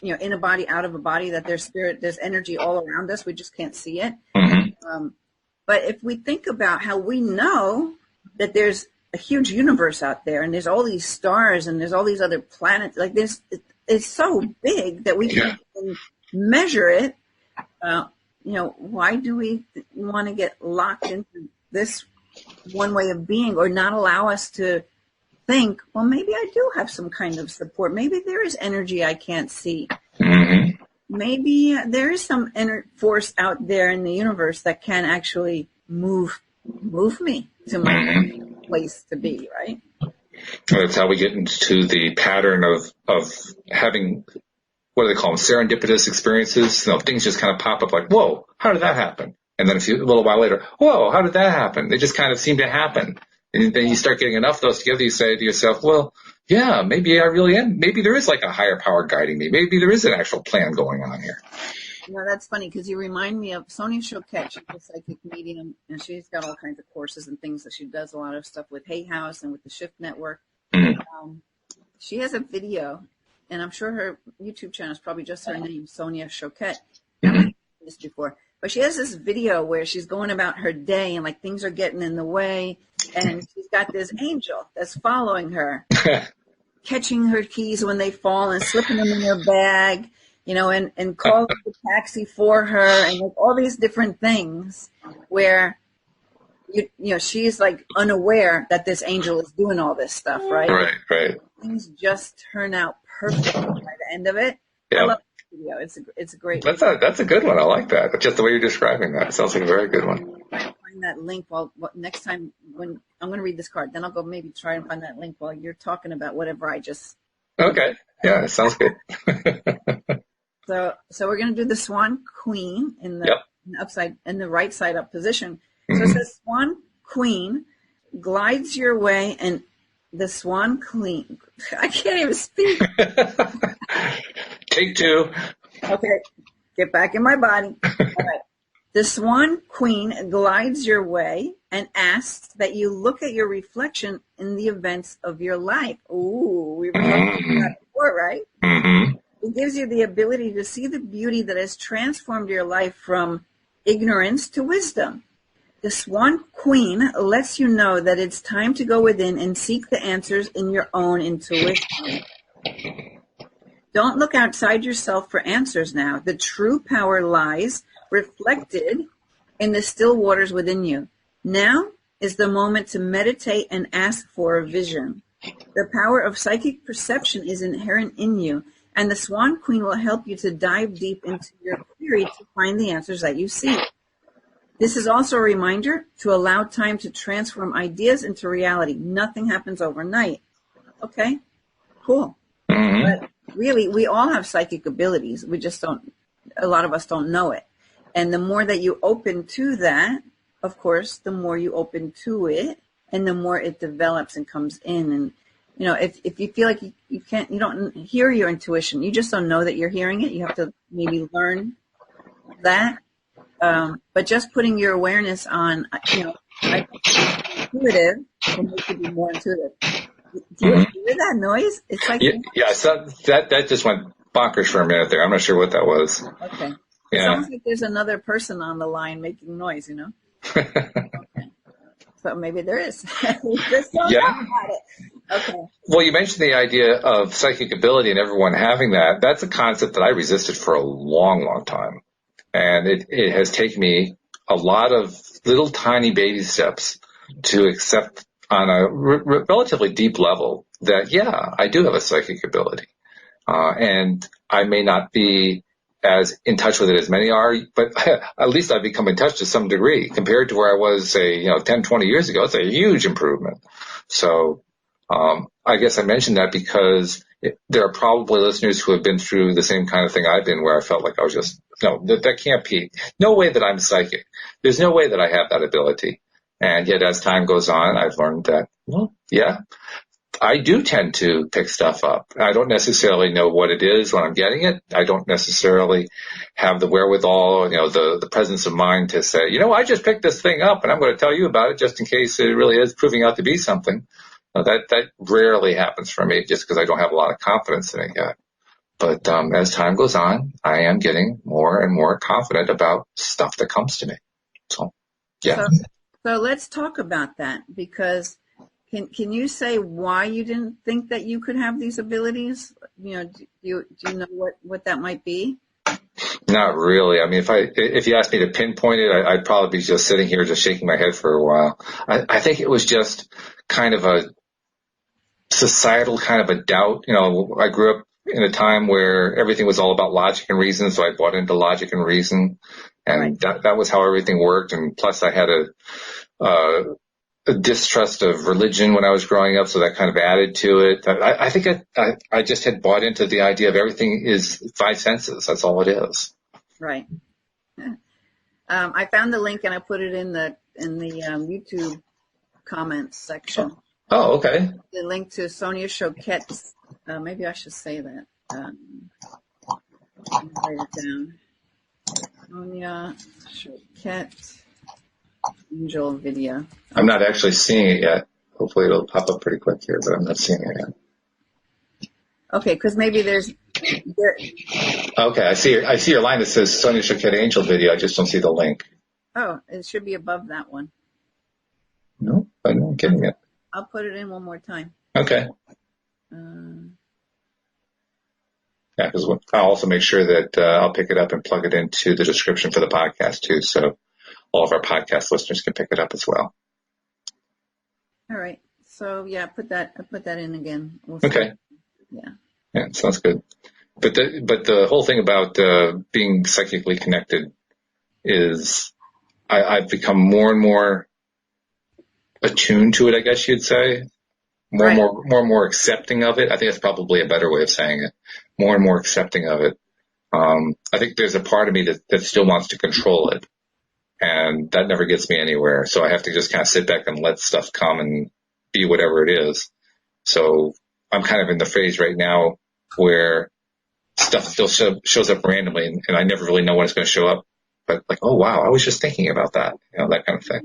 in a body, out of a body, that there's spirit, there's energy all around us. We just can't see it. Mm-hmm. But if we think about how we know that there's a huge universe out there, and there's all these stars, and there's all these other planets, like this, it's so big that we can't even measure it. Why do we want to get locked into this one way of being, or not allow us to think, well, maybe I do have some kind of support. Maybe there is energy I can't see. Mm-hmm. Maybe there is some inner force out there in the universe that can actually move me to my place to be, right? That's how we get into the pattern of having, what do they call them, serendipitous experiences. Things just kind of pop up like, whoa, how did that happen? And then a little while later, whoa, how did that happen? They just kind of seem to happen. And then you start getting enough of those together, you say to yourself, well, yeah, maybe I really am. Maybe there is like a higher power guiding me. Maybe there is an actual plan going on here. That's funny, because you remind me of Sonia Choquette. She's a psychic medium, and she's got all kinds of courses and things that she does, a lot of stuff with Hay House and with the Shift Network. Mm-hmm. She has a video, and I'm sure her YouTube channel is probably just her name, Sonia Choquette. Mm-hmm. I've seen this before. But she has this video where she's going about her day, and like things are getting in the way, and she's got this angel that's following her, catching her keys when they fall and slipping them in her bag. and call the taxi for her, and like all these different things where she's like unaware that this angel is doing all this stuff, right? Right. Things just turn out perfect by the end of it. Yeah. I love the video. It's a great. That's a good one. I like that. Just the way you're describing that. It sounds like a very good one. Find that link next time when I'm going to read this card. Then I'll go maybe try and find that link while you're talking about whatever I just. Okay. Yeah, it sounds good. So we're going to do the Swan Queen in the right side up position. So it says Swan Queen glides your way, and the Swan Queen. I can't even speak. Take two. Okay, get back in my body. All right. The Swan Queen glides your way and asks that you look at your reflection in the events of your life. Ooh, we've talked about that before, right? Mm-hmm. It gives you the ability to see the beauty that has transformed your life from ignorance to wisdom. The Swan Queen lets you know that it's time to go within and seek the answers in your own intuition. Don't look outside yourself for answers now. The true power lies reflected in the still waters within you. Now is the moment to meditate and ask for a vision. The power of psychic perception is inherent in you, and the Swan Queen will help you to dive deep into your query to find the answers that you seek. This is also a reminder to allow time to transform ideas into reality. Nothing happens overnight. Okay, cool. Mm-hmm. But really, we all have psychic abilities. We just don't, a lot of us don't know it. And the more that you open to that, of course, the more you open to it, and the more it develops and comes in. And, if you feel like you don't hear your intuition, you just don't know that you're hearing it. You have to maybe learn that. But just putting your awareness on, intuitive will make you be more intuitive. Do you hear that noise? It's like so that just went bonkers for a minute there. I'm not sure what that was. Okay. Yeah. It's almost like there's another person on the line making noise, Okay. So maybe there is. We just don't know about it. Okay. Well, you mentioned the idea of psychic ability and everyone having that. That's a concept that I resisted for a long, long time. And it has taken me a lot of little tiny baby steps to accept on a relatively deep level that, I do have a psychic ability. And I may not be as in touch with it as many are, but at least I've become in touch to some degree compared to where I was, say, 10, 20 years ago. It's a huge improvement. So, I guess I mentioned that because there are probably listeners who have been through the same kind of thing I've been, where I felt like I was just, that can't be, no way that I'm psychic. There's no way that I have that ability. And yet as time goes on, I've learned that, I do tend to pick stuff up. I don't necessarily know what it is when I'm getting it. I don't necessarily have the wherewithal, the presence of mind to say, I just picked this thing up and I'm going to tell you about it just in case it really is proving out to be something. That rarely happens for me just because I don't have a lot of confidence in it yet. But as time goes on, I am getting more and more confident about stuff that comes to me. So, yeah. So let's talk about that, because can you say why you didn't think that you could have these abilities? Do you know what that might be? Not really. I mean, if you asked me to pinpoint it, I'd probably be just sitting here just shaking my head for a while. I think it was just kind of a societal kind of a doubt. I grew up in a time where everything was all about logic and reason, so I bought into logic and reason, and that was how everything worked. And plus, I had a distrust of religion when I was growing up, so that kind of added to it. I think I just had bought into the idea of everything is five senses. That's all it is. Right. I found the link and I put it in the YouTube comments section. Oh, okay. The link to Sonia Choquette's, maybe I should say that. Write it down. Sonia Choquette angel video. I'm not actually seeing it yet. Hopefully it'll pop up pretty quick here, but I'm not seeing it yet. Okay, because maybe there's... Okay, I see your line that says Sonia Choquette angel video. I just don't see the link. Oh, it should be above that one. No, I'm not getting it. I'll put it in one more time. Okay. Yeah, because I'll also make sure that I'll pick it up and plug it into the description for the podcast too, so all of our podcast listeners can pick it up as well. All right. So yeah, I put that in again. We'll okay. Yeah, sounds good. But the whole thing about being psychically connected is I've become more and more attuned to it, I guess you'd say. More and more accepting of it. I think that's probably a better way of saying it. More and more accepting of it. I think there's a part of me that still wants to control it, and that never gets me anywhere. So I have to just kind of sit back and let stuff come and be whatever it is. So I'm kind of in the phase right now where stuff still shows up randomly, and I never really know when it's going to show up. But like, oh wow, I was just thinking about that, that kind of thing.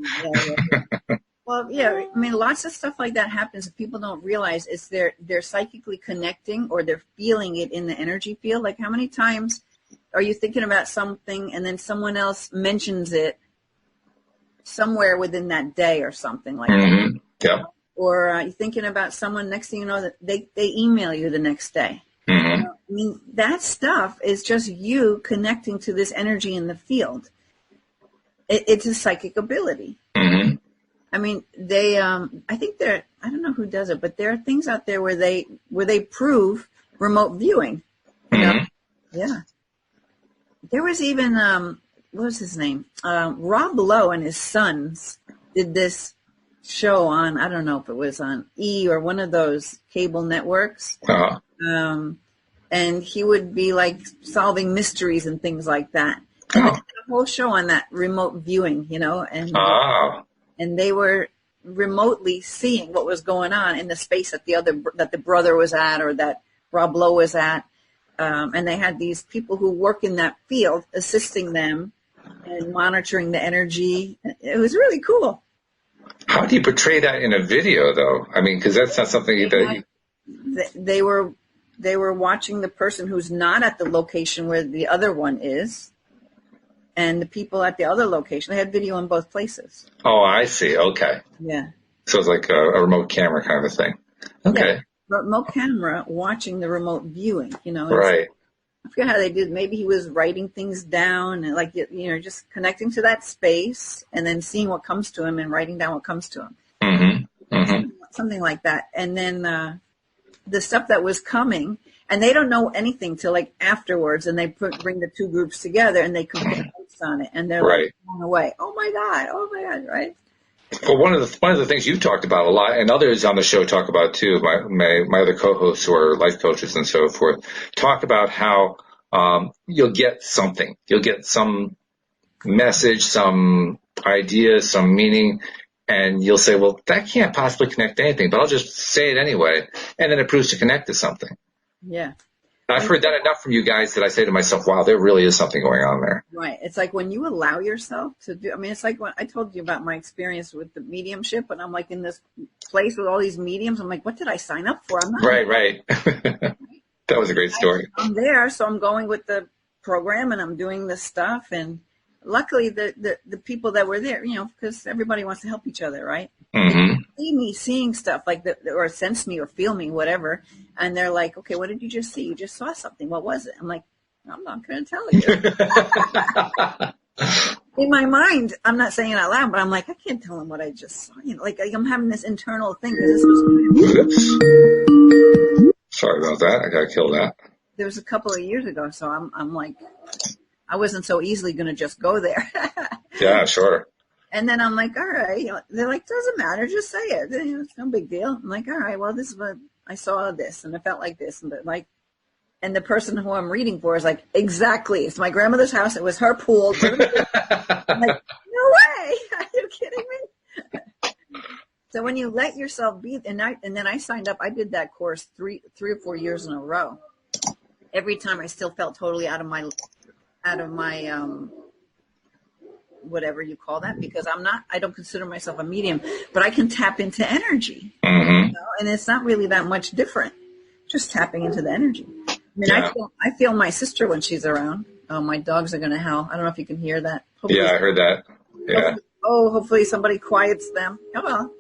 Yeah. Well, yeah, I mean, lots of stuff like that happens that people don't realize. It's they're psychically connecting, or they're feeling it in the energy field. Like, how many times are you thinking about something and then someone else mentions it somewhere within that day or something like that? Yeah. Or you're thinking about someone, next thing you know, that they email you the next day. Mm-hmm. I mean, that stuff is just you connecting to this energy in the field. It's a psychic ability. Mm-hmm. I mean, they, I think I don't know who does it, but there are things out there where they prove remote viewing. Mm-hmm. Yeah. There was even, what was his name? Rob Lowe and his sons did this show on, I don't know if it was on E! Or one of those cable networks. Uh-huh. And he would be like solving mysteries and things like that. And they did a whole show on that remote viewing, and they were remotely seeing what was going on in the space that the brother was at, or that Rob Lowe was at. And they had these people who work in that field assisting them and monitoring the energy. It was really cool. How do you portray that in a video, though? I mean, because that's not something that they were watching the person who's not at the location where the other one is, and the people at the other location. They had video in both places. Oh, I see. Okay. Yeah. So it's like a remote camera kind of a thing. Okay. Yeah. Remote camera watching the remote viewing, Right. I forget how they did. Maybe he was writing things down and just connecting to that space and then seeing what comes to him and writing down what comes to him. Mm-hmm. Mm-hmm. Something like that. And then the stuff that was coming, and they don't know anything till like afterwards, and they bring the two groups together and they compare notes on it, and they're like blown away. Oh my God, right? Well, one of the things you've talked about a lot, and others on the show talk about too, my other co-hosts who are life coaches and so forth, talk about how you'll get something. You'll get some message, some idea, some meaning, and you'll say, well, that can't possibly connect to anything, but I'll just say it anyway, and then it proves to connect to something. Yeah. I've heard that enough from you guys that I say to myself, wow, there really is something going on there. Right. It's like when you allow yourself to do, it's like when I told you about my experience with the mediumship, and I'm like in this place with all these mediums. I'm like, what did I sign up for? I'm not. Right. That was a great story. I'm there, so I'm going with the program and I'm doing this stuff. And luckily the people that were there, because everybody wants to help each other, right? Mm-hmm. They see me seeing stuff like or sense me or feel me, whatever. And they're like, okay, what did you just see? You just saw something. What was it? I'm like, I'm not going to tell you. In my mind, I'm not saying it out loud, but I'm like, I can't tell them what I just saw. Like I'm having this internal thing. This was Sorry about that. I got to kill that. There was a couple of years ago, so I'm like, I wasn't so easily going to just go there. Yeah, sure. And then I'm like, all right. They're like, doesn't matter. Just say it. It's no big deal. I'm like, all right, well, this is what I saw this and I felt like this. And the person who I'm reading for is like, exactly. It's my grandmother's house. It was her pool. I'm like, no way. Are you kidding me? So when you let yourself be, and then I signed up, I did that course three or 4 years in a row. Every time I still felt totally out of my whatever you call that, because I don't consider myself a medium, but I can tap into energy. Mm-hmm. And it's not really that much different, just tapping into the energy. I feel my sister when she's around. Oh, my dogs are going to howl. I don't know if you can hear that. Hopefully, I heard that. Yeah. Hopefully somebody quiets them. Oh, well.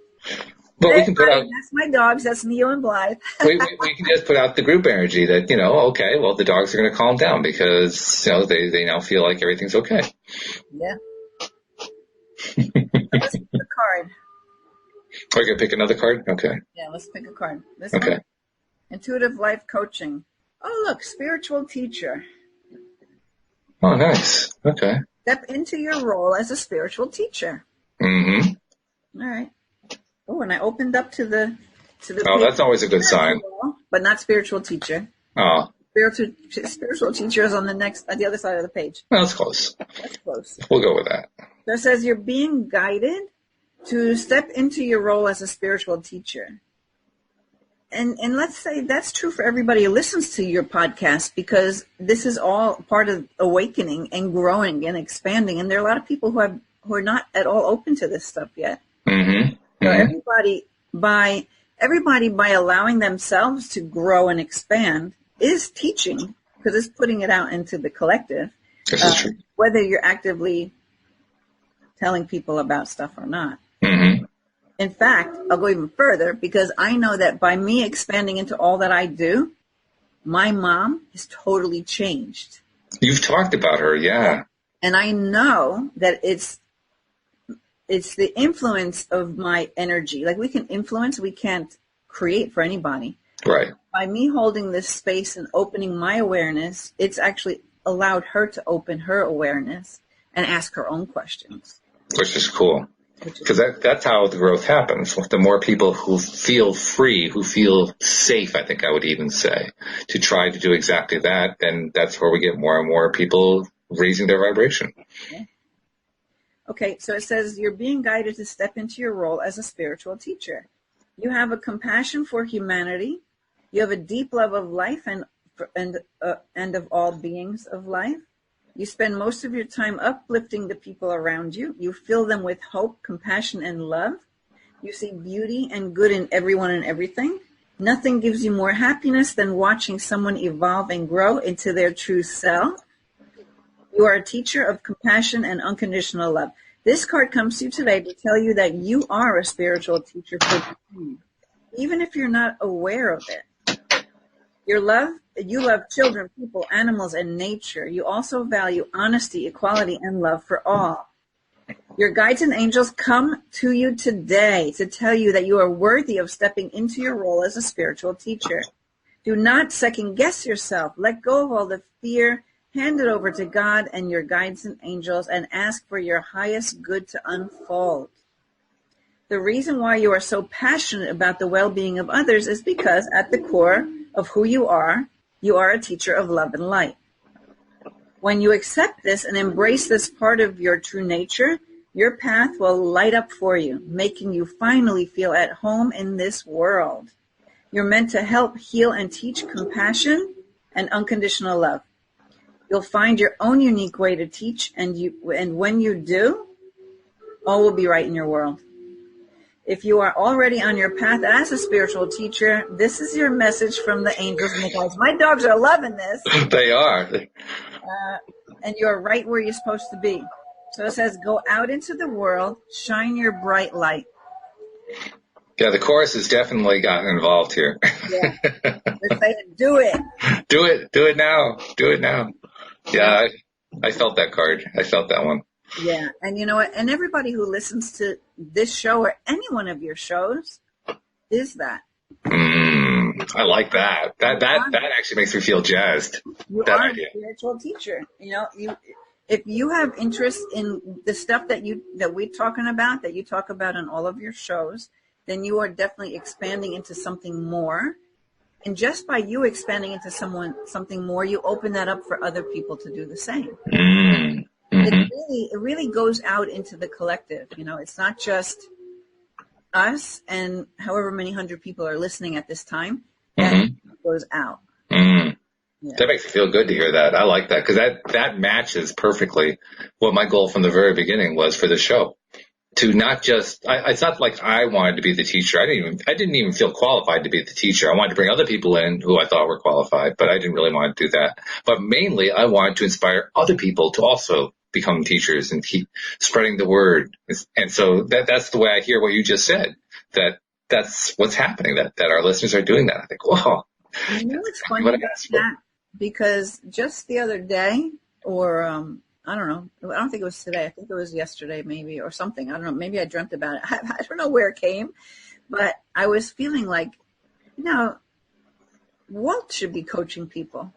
Well, Hey, we can put out. that's my dogs. That's Neo and Blythe. We can just put out the group energy that, okay, well, the dogs are going to calm down because, they now feel like everything's okay. Yeah. So let's pick a card. Are you going to pick another card? Okay. Yeah, let's pick a card. This Okay. one, Intuitive Life Coaching. Oh, look, Spiritual Teacher. Oh, nice. Okay. Step into your role as a spiritual teacher. Mm-hmm. All right. Oh, and I opened up to the Oh, that's always a good sign. But not spiritual teacher. Oh. Spiritual teacher is on the other side of the page. Well, that's close. That's close. We'll go with that. So it says you're being guided to step into your role as a spiritual teacher. And let's say that's true for everybody who listens to your podcast, because this is all part of awakening and growing and expanding. And there are a lot of people who are not at all open to this stuff yet. Mm-hmm. So everybody by allowing themselves to grow and expand is teaching, because it's putting it out into the collective. This is true. Whether you're actively telling people about stuff or not. Mm-hmm. In fact, I'll go even further, because I know that by me expanding into all that I do, my mom is totally changed. You've talked about her, yeah. And I know that it's the influence of my energy. Like, we can influence, we can't create for anybody. Right. By me holding this space and opening my awareness, it's actually allowed her to open her awareness and ask her own questions. Which is cool. Because that's how the growth happens. The more people who feel free, who feel safe, I think I would even say, to try to do exactly that, then that's where we get more and more people raising their vibration. Yeah. Okay, so it says you're being guided to step into your role as a spiritual teacher. You have a compassion for humanity. You have a deep love of life and of all beings of life. You spend most of your time uplifting the people around you. You fill them with hope, compassion, and love. You see beauty and good in everyone and everything. Nothing gives you more happiness than watching someone evolve and grow into their true self. You are a teacher of compassion and unconditional love. This card comes to you today to tell you that you are a spiritual teacher for you, even if you're not aware of it. You love children, people, animals, and nature. You also value honesty, equality, and love for all. Your guides and angels come to you today to tell you that you are worthy of stepping into your role as a spiritual teacher. Do not second guess yourself. Let go of all the fear. Hand it over to God and your guides and angels and ask for your highest good to unfold. The reason why you are so passionate about the well-being of others is because at the core of who you are a teacher of love and light. When you accept this and embrace this part of your true nature, your path will light up for you, making you finally feel at home in this world. You're meant to help heal and teach compassion and unconditional love. You'll find your own unique way to teach, and when you do, all will be right in your world. If you are already on your path as a spiritual teacher, this is your message from the angels and the guides. My dogs are loving this. They are. And you're right where you're supposed to be. So it says, go out into the world, shine your bright light. Yeah, the chorus has definitely gotten involved here. Yeah. They're saying, do it. Do it. Do it now. Do it now. Yeah, I felt that card. I felt that one. Yeah, and you know what? And everybody who listens to this show or any one of your shows is that. I like that. That actually makes me feel jazzed. You that are idea. A spiritual teacher. You know, if you have interest in the stuff that we're talking about, that you talk about in all of your shows, then you are definitely expanding into something more. And just by you expanding into something more, you open that up for other people to do the same. Mm-hmm. It really goes out into the collective. You know, it's not just us and however many hundred people are listening at this time. That goes out. Mm-hmm. Yeah. That makes me feel good to hear that. I like that because that matches perfectly what my goal from the very beginning was for the show. To not just, it's not like I wanted to be the teacher. I didn't even feel qualified to be the teacher. I wanted to bring other people in who I thought were qualified, but I didn't really want to do that. But mainly I wanted to inspire other people to also become teachers and keep spreading the word. And so that's the way I hear what you just said, that that's what's happening, that our listeners are doing that. I think, whoa. You know, it's funny that because just the other day, or I don't know, I don't think it was today. I think it was yesterday maybe, or something. I don't know. Maybe I dreamt about it. I don't know where it came, but I was feeling like, Walt should be coaching people.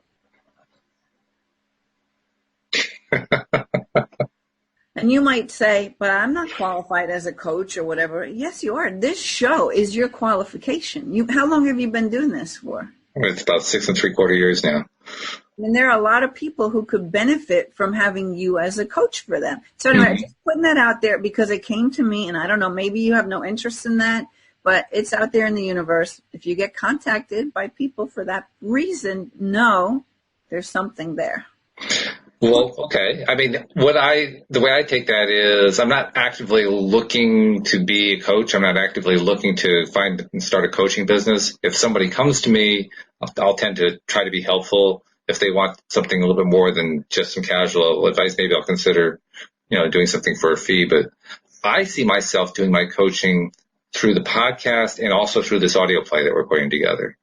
And you might say, but I'm not qualified as a coach or whatever. Yes, you are. This show is your qualification. How long have you been doing this for? It's about 6 3/4 years now. And there are a lot of people who could benefit from having you as a coach for them. So anyway, just putting that out there because it came to me, and I don't know, maybe you have no interest in that, but it's out there in the universe. If you get contacted by people for that reason, know there's something there. Well, okay. I mean, the way I take that is I'm not actively looking to be a coach. I'm not actively looking to find and start a coaching business. If somebody comes to me, I'll tend to try to be helpful. If they want something a little bit more than just some casual advice, maybe I'll consider, doing something for a fee. But I see myself doing my coaching through the podcast and also through this audio play that we're putting together.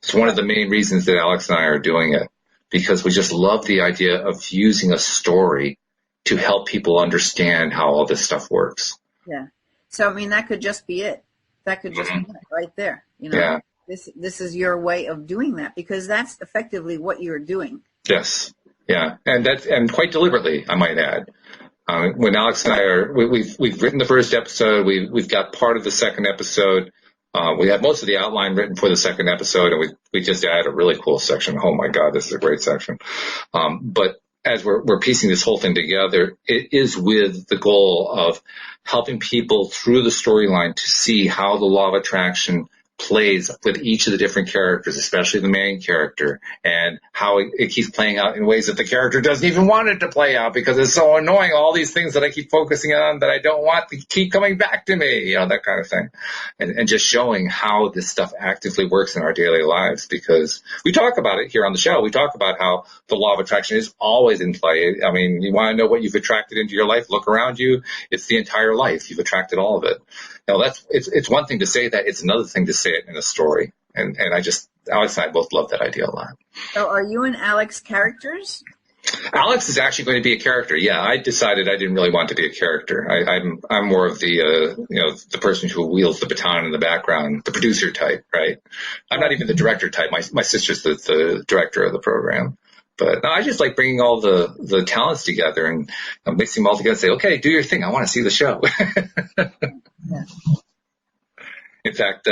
It's one of the main reasons that Alex and I are doing it, because we just love the idea of using a story to help people understand how all this stuff works. Yeah. So, I mean, that could just be it. That could just be it right there. Yeah. This is your way of doing that because that's effectively what you're doing. Yes. Yeah. And quite deliberately, I might add. When Alex and I we've written the first episode, we've got part of the second episode. We have most of the outline written for the second episode, and we just added a really cool section. Oh my God, this is a great section. But as we're piecing this whole thing together, it is with the goal of helping people through the storyline to see how the law of attraction plays with each of the different characters, especially the main character, and how it keeps playing out in ways that the character doesn't even want it to play out because it's so annoying. All these things that I keep focusing on that I don't want to keep coming back to me, that kind of thing. And just showing how this stuff actively works in our daily lives, because we talk about it here on the show. We talk about how the law of attraction is always in play. I mean, you want to know what you've attracted into your life? Look around you. It's the entire life. You've attracted all of it. It's one thing to say that. It's another thing to say it in a story. And Alex and I both love that idea a lot. So are you and Alex characters? Alex is actually going to be a character. Yeah, I decided I didn't really want to be a character. I'm more of the person who wields the baton in the background, the producer type, right? I'm not even the director type. My sister's the director of the program. But no, I just like bringing all the talents together and mixing them all together and say, okay, do your thing. I want to see the show. Yeah. In fact,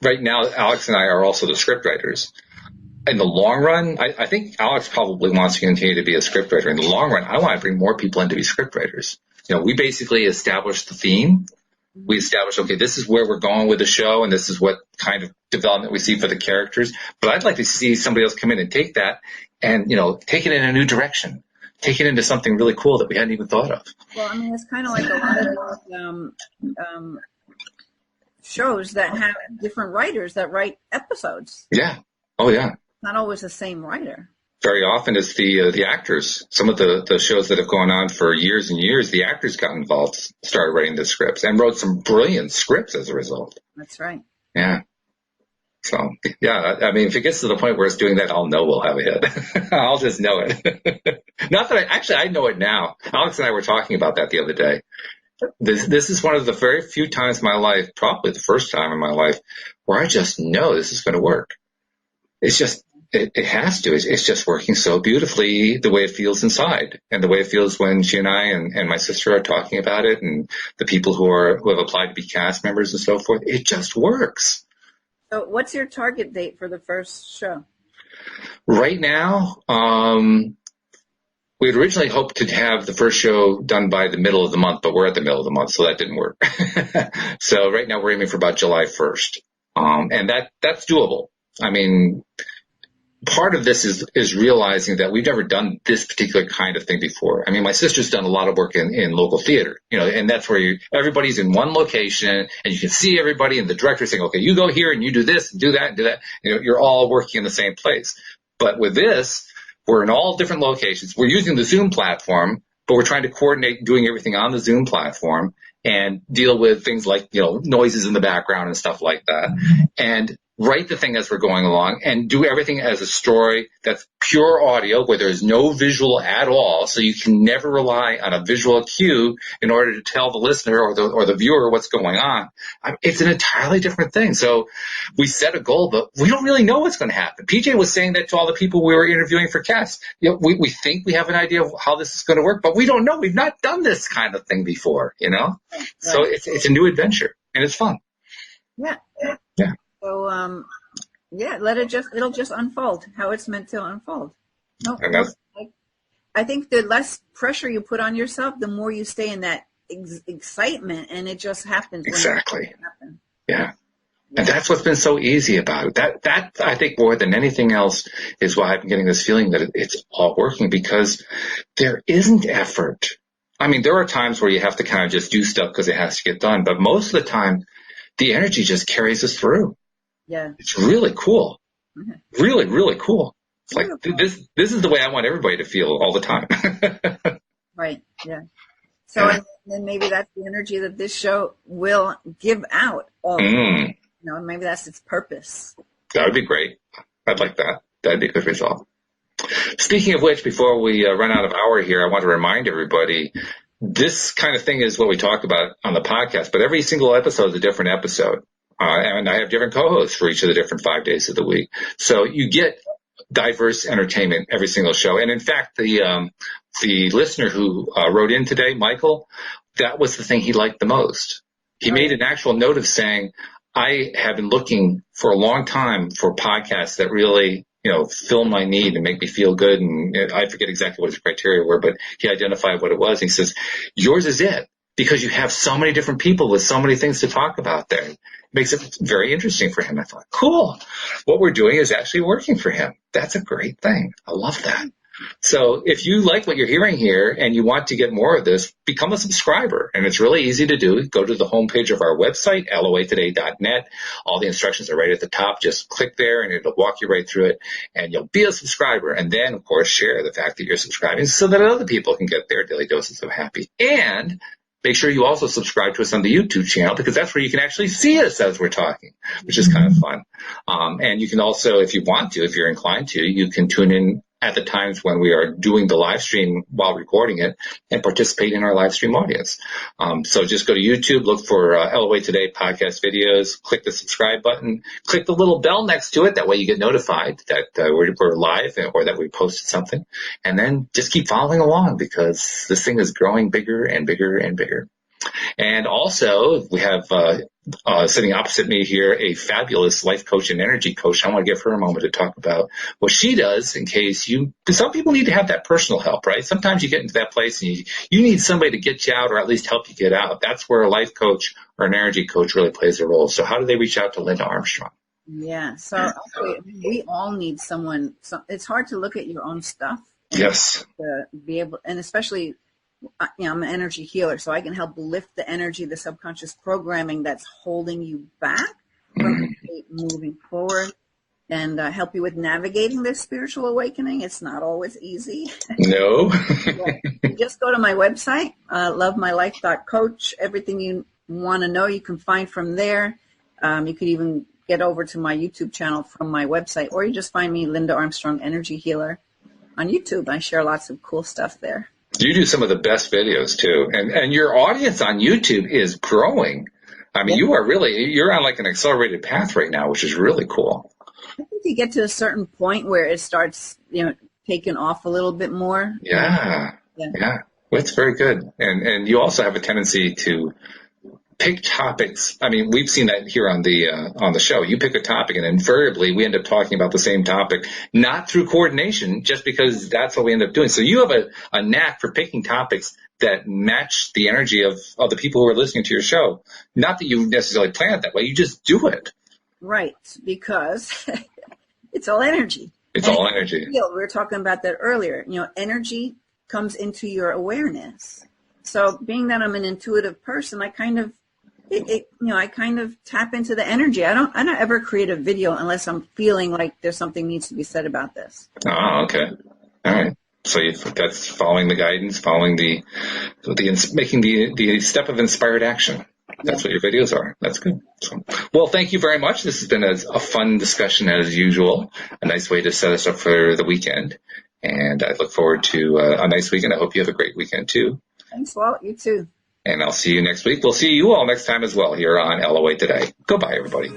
right now, Alex and I are also the script writers. In the long run, I think Alex probably wants to continue to be a script writer. In the long run, I want to bring more people in to be script writers. We basically established the theme. We established, okay, this is where we're going with the show, and this is what kind of development we see for the characters. But I'd like to see somebody else come in and take that and, take it in a new direction. Take it into something really cool that we hadn't even thought of. Well, I mean, it's kind of like a lot of those shows that have different writers that write episodes. Yeah. Oh, yeah. Not always the same writer. Very often it's the actors. Some of the shows that have gone on for years and years, the actors got involved, started writing the scripts, and wrote some brilliant scripts as a result. That's right. Yeah. So, yeah, I mean, if it gets to the point where it's doing that, I'll know we'll have a hit. I'll just know it. Not that I know it now. Alex and I were talking about that the other day. This is one of the very few times in my life, probably the first time in my life, where I just know this is going to work. It's just, it has to. It's just working so beautifully the way it feels inside, and the way it feels when she and I and my sister are talking about it, and the people who have applied to be cast members and so forth. It just works. So what's your target date for the first show? Right now, we had originally hoped to have the first show done by the middle of the month, but we're at the middle of the month, so that didn't work. So right now we're aiming for about July 1st. And that's doable. I mean, part of this is realizing that we've never done this particular kind of thing before. I mean, my sister's done a lot of work in local theater, and that's where everybody's in one location and you can see everybody, and the director's saying, okay, you go here and you do this and do that and do that. You're all working in the same place. But with this, we're in all different locations. We're using the Zoom platform, but we're trying to coordinate doing everything on the Zoom platform. and deal with things like, noises in the background and stuff like that. And write the thing as we're going along and do everything as a story that's pure audio where there's no visual at all. So you can never rely on a visual cue in order to tell the listener or the viewer what's going on. It's an entirely different thing. So we set a goal, but we don't really know what's going to happen. PJ was saying that to all the people we were interviewing for guests. We think we have an idea of how this is going to work, but we don't know. We've not done this kind of thing before, Right. So it's a new adventure and it's fun. Yeah. Yeah. So, it'll just unfold how it's meant to unfold. No, I think the less pressure you put on yourself, the more you stay in that excitement, and it just happens. Exactly. Yeah. And that's what's been so easy about it. That I think more than anything else is why I've been getting this feeling that it's all working, because there isn't effort. I mean, there are times where you have to kind of just do stuff because it has to get done, but most of the time, the energy just carries us through. Yeah. It's really cool. Mm-hmm. Really, really cool. It's like, this is the way I want everybody to feel all the time. Right. Yeah. So then maybe that's the energy that this show will give out. Maybe that's its purpose. That would be great. I'd like that. That'd be a good result. Speaking of which, before we run out of hour here, I want to remind everybody, this kind of thing is what we talk about on the podcast, but every single episode is a different episode. And I have different co-hosts for each of the different 5 days of the week. So you get diverse entertainment every single show. And in fact, the listener who wrote in today, Michael, that was the thing he liked the most. He made an actual note of saying, I have been looking for a long time for podcasts that really, fill my need and make me feel good. And I forget exactly what his criteria were, but he identified what it was. And he says, yours is it, because you have so many different people with so many things to talk about there. It makes it very interesting for him. I thought, cool. What we're doing is actually working for him. That's a great thing. I love that. So if you like what you're hearing here and you want to get more of this, become a subscriber. And it's really easy to do. Go to the homepage of our website, loatoday.net. All the instructions are right at the top. Just click there and it'll walk you right through it. And you'll be a subscriber. And then, of course, share the fact that you're subscribing so that other people can get their daily doses of happy. And make sure you also subscribe to us on the YouTube channel, because that's where you can actually see us as we're talking, which is kind of fun. And you can also, if you want to, if you're inclined to, you can tune in at the times when we are doing the live stream while recording it and participate in our live stream audience. So just go to YouTube, look for LOA Today podcast videos, click the subscribe button, click the little bell next to it. That way you get notified that we're live or that we posted something. And then just keep following along, because this thing is growing bigger and bigger and bigger. And also, we have sitting opposite me here a fabulous life coach and energy coach. I want to give her a moment to talk about what she does in case because some people need to have that personal help, right? Sometimes you get into that place and you need somebody to get you out or at least help you get out. That's where a life coach or an energy coach really plays a role. So how do they reach out to Linda Armstrong? Yeah, so we all need someone. It's hard to look at your own stuff. Yes. To be able, and especially, I'm an energy healer, so I can help lift the energy, the subconscious programming that's holding you back from moving forward, and help you with navigating this spiritual awakening. It's not always easy. No. Just go to my website, lovemylife.coach. Everything you want to know, you can find from there. You could even get over to my YouTube channel from my website, or you just find me, Linda Armstrong Energy Healer, on YouTube. I share lots of cool stuff there. You do some of the best videos too, and your audience on YouTube is growing. I mean, you're on like an accelerated path right now, which is really cool. I think you get to a certain point where it starts, taking off a little bit more. Yeah. Well, it's very good, and you also have a tendency to pick topics. I mean, we've seen that here on the show. You pick a topic, and invariably we end up talking about the same topic, not through coordination, just because that's what we end up doing. So you have a knack for picking topics that match the energy of the people who are listening to your show. Not that you necessarily plan it that way. You just do it. Right, because it's all energy. It's all energy. We were talking about that earlier. Energy comes into your awareness. So being that I'm an intuitive person, I kind of tap into the energy. I don't ever create a video unless I'm feeling like there's something needs to be said about this. Oh, okay. All right. So that's following the guidance, following making the step of inspired action. That's what your videos are. That's good. So, well, thank you very much. This has been a fun discussion as usual. A nice way to set us up for the weekend. And I look forward to a nice weekend. I hope you have a great weekend too. Thanks, Walt. You too. And I'll see you next week. We'll see you all next time as well here on LOA Today. Goodbye, everybody.